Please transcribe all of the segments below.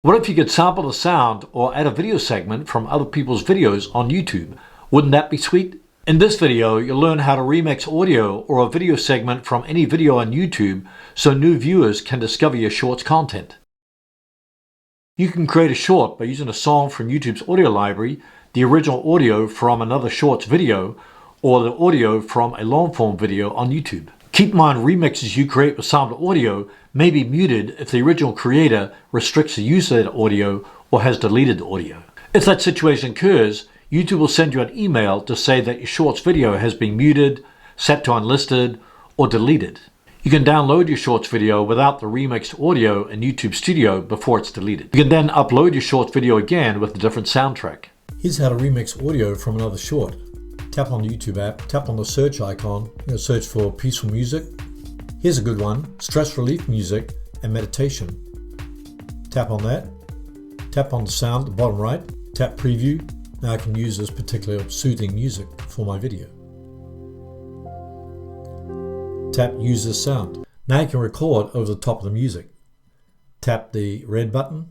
What if you could sample the sound or add a video segment from other people's videos on YouTube? Wouldn't that be sweet? In this video, you'll learn how to remix audio or a video segment from any video on YouTube so new viewers can discover your shorts content. You can create a short by using a song from YouTube's audio library, the original audio from another shorts video, or the audio from a long-form video on YouTube. Keep in mind, remixes you create with sampled audio may be muted if the original creator restricts the use of that audio or has deleted the audio. If that situation occurs, YouTube will send you an email to say that your shorts video has been muted, set to unlisted, or deleted. You can download your shorts video without the remixed audio in YouTube Studio before it's deleted. You can then upload your shorts video again with a different soundtrack. Here's how to remix audio from another short. Tap on the YouTube app, tap on the search icon, search for peaceful music. Here's a good one, stress relief music and meditation. Tap on that, tap on the sound at the bottom right, tap preview. Now I can use this particular soothing music for my video. Tap use this sound. Now you can record over the top of the music. Tap the red button.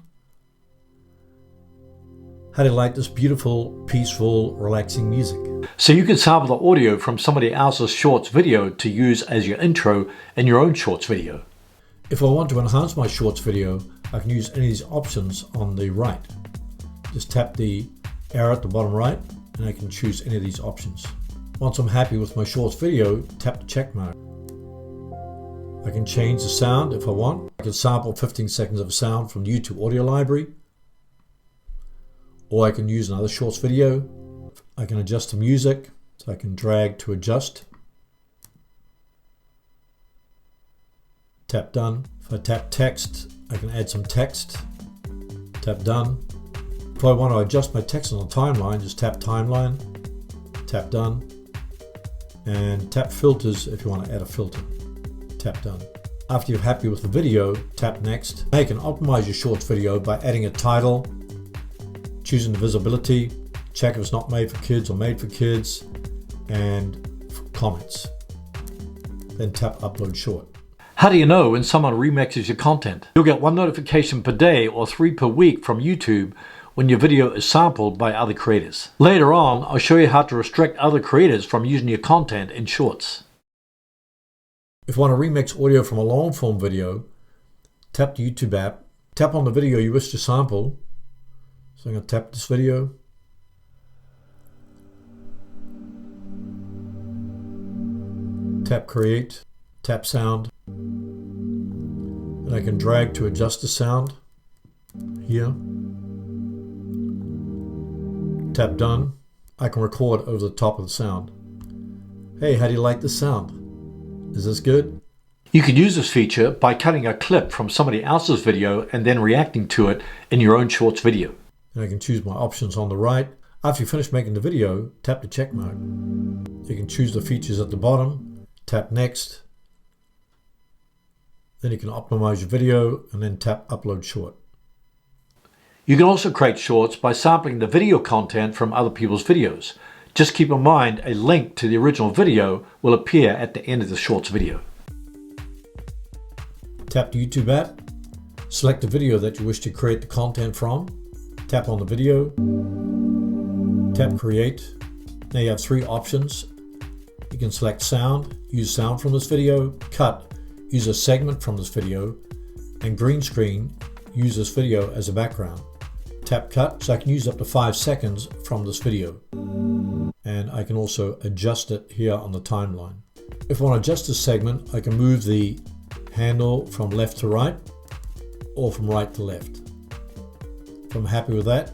How do you like this beautiful, peaceful, relaxing music? So you can sample the audio from somebody else's shorts video to use as your intro in your own shorts video. If I want to enhance my shorts video, I can use any of these options on the right. Just tap the arrow at the bottom right and I can choose any of these options. Once I'm happy with my shorts video, tap the check mark. I can change the sound if I want. I can sample 15 seconds of sound from the YouTube audio library, or I can use another shorts video. I can adjust the music, so I can drag to adjust. Tap done. If I tap text, I can add some text. Tap done. If I want to adjust my text on the timeline, just tap timeline, tap done, and tap filters if you want to add a filter. Tap done. After you're happy with the video, tap next. Now you can optimize your shorts video by adding a title, choosing the visibility, check if it's not made for kids or made for kids, and comments. Then tap upload short. How do you know when someone remixes your content? You'll get 1 notification per day or 3 per week from YouTube when your video is sampled by other creators. Later on, I'll show you how to restrict other creators from using your content in shorts. If you want to remix audio from a long form video, tap the YouTube app, tap on the video you wish to sample. So I'm going to tap this video. Tap create, tap sound. And I can drag to adjust the sound here. Tap done. I can record over the top of the sound. Hey, how do you like the sound? Is this good? You can use this feature by cutting a clip from somebody else's video and then reacting to it in your own shorts video. And I can choose my options on the right. After you finish making the video, tap the check mark. You can choose the features at the bottom, tap next. Then you can optimize your video and then tap upload short. You can also create shorts by sampling the video content from other people's videos. Just keep in mind a link to the original video will appear at the end of the shorts video. Tap the YouTube app, select the video that you wish to create the content from, tap on the video, tap create. Now you have 3 options. You can select sound, use sound from this video, cut, use a segment from this video, and green screen, use this video as a background. Tap cut, so I can use up to 5 seconds from this video. And I can also adjust it here on the timeline. If I want to adjust this segment, I can move the handle from left to right or from right to left. If I'm happy with that,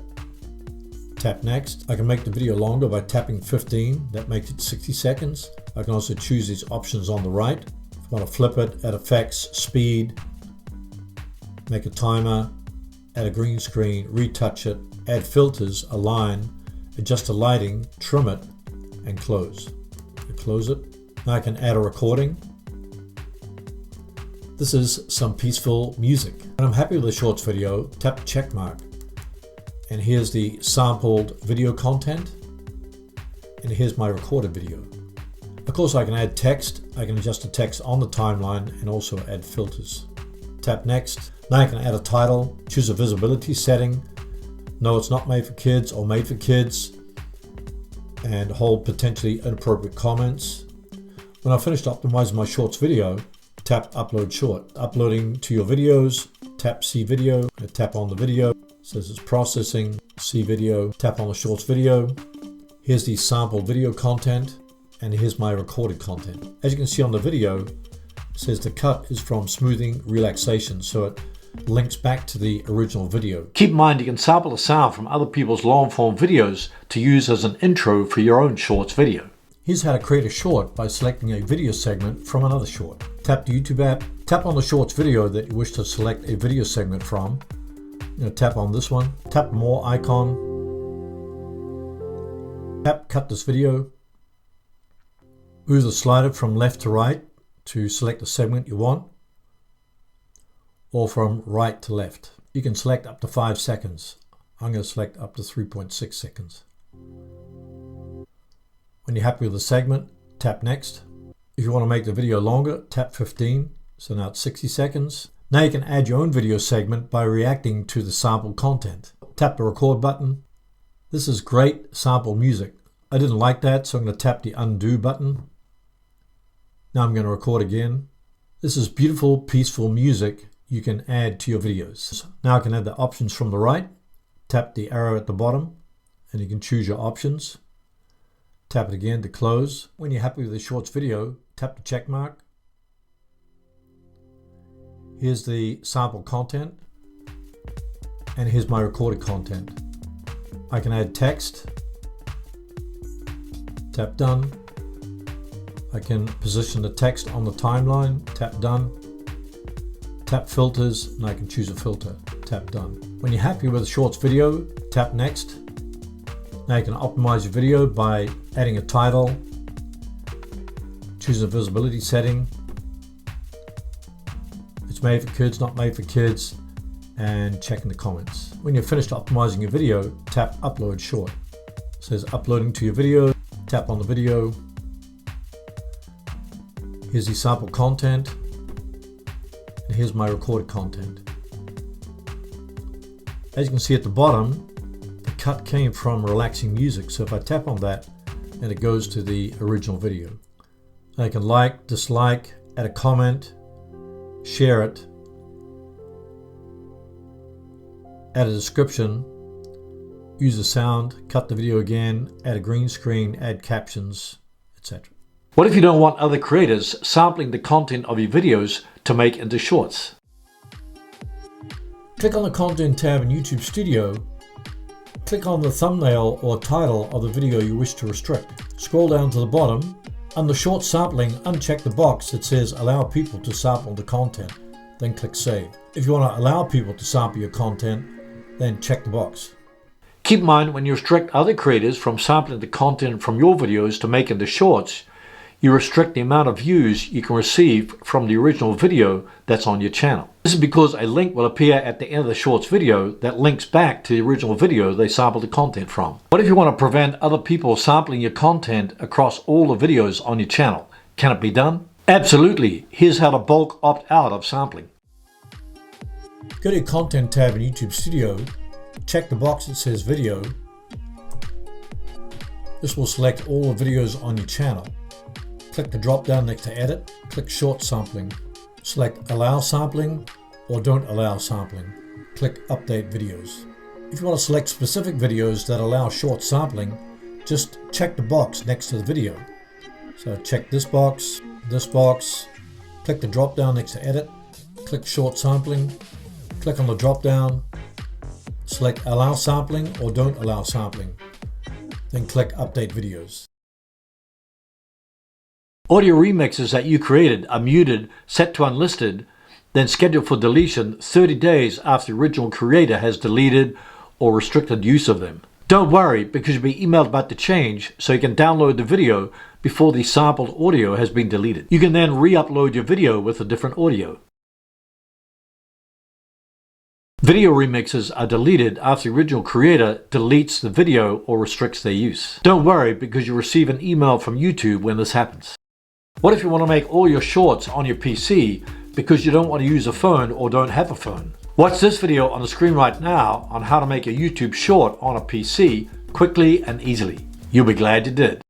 tap next. I can make the video longer by tapping 15, that makes it 60 seconds. I can also choose these options on the right. If I want to flip it, add effects, speed, make a timer, add a green screen, retouch it, add filters, align, adjust the lighting, trim it, and close. I close it. Now I can add a recording. This is some peaceful music. When I'm happy with the shorts video, tap the check mark. And here's the sampled video content. And here's my recorded video. Of course, I can add text. I can adjust the text on the timeline and also add filters. Tap next. Now you can add a title, choose a visibility setting. No, it's not made for kids or made for kids, and hold potentially inappropriate comments. When I finished optimizing my shorts video, tap upload short. Uploading to your videos, tap see video, tap on the video. It says it's processing, see video, tap on the shorts video. Here's the sample video content, and here's my recorded content. As you can see on the video, it says the cut is from smoothing relaxation, so it links back to the original video. Keep in mind you can sample the sound from other people's long form videos to use as an intro for your own shorts video. Here's how to create a short by selecting a video segment from another short. Tap the YouTube app, tap on the shorts video that you wish to select a video segment from. Tap on this one, tap more icon, tap cut this video, move the slider from left to right to select the segment you want, or from right to left. You can select up to 5 seconds. I'm going to select up to 3.6 seconds. When you're happy with the segment, tap next. If you want to make the video longer, tap 15. So now it's 60 seconds. Now you can add your own video segment by reacting to the sample content. Tap the record button. This is great sample music. I didn't like that, so I'm going to tap the undo button. Now I'm going to record again. This is beautiful, peaceful music you can add to your videos. Now I can add the options from the right. Tap the arrow at the bottom and you can choose your options. Tap it again to close. When you're happy with the shorts video, tap the check mark. Here's the sample content, and here's my recorded content. I can add text. Tap done. I can position the text on the timeline. Tap done. Tap filters, and I can choose a filter. Tap done. When you're happy with the shorts video, tap next. Now you can optimize your video by adding a title, choose a visibility setting. It's made for kids, not made for kids, and checking the comments. When you're finished optimizing your video, tap upload short. It says uploading to your video, tap on the video. Here's the sample content, and here's my recorded content. As you can see at the bottom, the cut came from relaxing music, so if I tap on that, and it goes to the original video. I can like, dislike, add a comment, share it, add a description, use the sound, cut the video again, add a green screen, add captions, etc. What if you don't want other creators sampling the content of your videos to make into shorts? Click on the Content tab in YouTube Studio. Click on the thumbnail or title of the video you wish to restrict. Scroll down to the bottom. Under short sampling, uncheck the box that says allow people to sample the content, then click save. If you want to allow people to sample your content, then check the box. Keep in mind when you restrict other creators from sampling the content from your videos to make into shorts, you restrict the amount of views you can receive from the original video that's on your channel. This is because a link will appear at the end of the shorts video that links back to the original video they sampled the content from. What if you want to prevent other people sampling your content across all the videos on your channel? Can it be done? Absolutely. Here's how to bulk opt out of sampling. Go to your Content tab in YouTube Studio, check the box that says video. This will select all the videos on your channel. Click the drop down next to edit, click short sampling. Select allow sampling or don't allow sampling. Click update videos. If you want to select specific videos that allow short sampling, just check the box next to the video. So check this box, click the drop down next to edit, click short sampling, click on the drop down, select allow sampling or don't allow sampling, then click update videos. Audio remixes that you created are muted, set to unlisted, then scheduled for deletion 30 days after the original creator has deleted or restricted use of them. Don't worry, because you'll be emailed about the change, so you can download the video before the sampled audio has been deleted. You can then re-upload your video with a different audio. Video remixes are deleted after the original creator deletes the video or restricts their use. Don't worry, because you'll receive an email from YouTube when this happens. What if you want to make all your shorts on your PC because you don't want to use a phone or don't have a phone. Watch this video on the screen right now on how to make a YouTube short on a PC quickly and easily. You'll be glad you did.